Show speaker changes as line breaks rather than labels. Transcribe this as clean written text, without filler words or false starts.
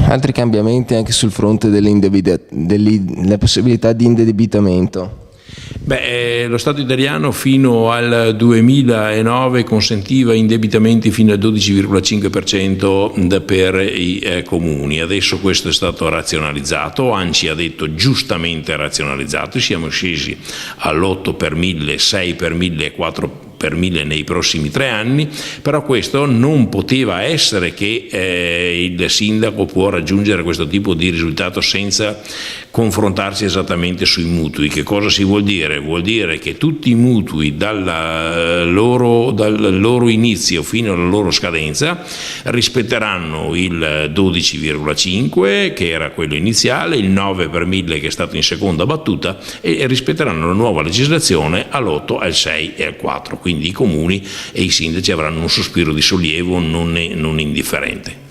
altri cambiamenti anche sul fronte della possibilità di indebitamento?
Lo Stato italiano fino al 2009 consentiva indebitamenti fino al 12,5% per i comuni. Adesso questo è stato razionalizzato, ANCI ha detto giustamente razionalizzato, siamo scesi all'8 per 1000, 6 per 1000 e 4 per 1000 nei prossimi 3 anni, però questo non poteva essere che il sindaco può raggiungere questo tipo di risultato senza confrontarsi esattamente sui mutui. Che cosa si vuol dire? Vuol dire che tutti i mutui dal loro inizio fino alla loro scadenza rispetteranno il 12,5 che era quello iniziale, il 9 per 1000 che è stato in seconda battuta, e rispetteranno la nuova legislazione all'8, al 6 e al 4. Quindi i comuni e i sindaci avranno un sospiro di sollievo non indifferente.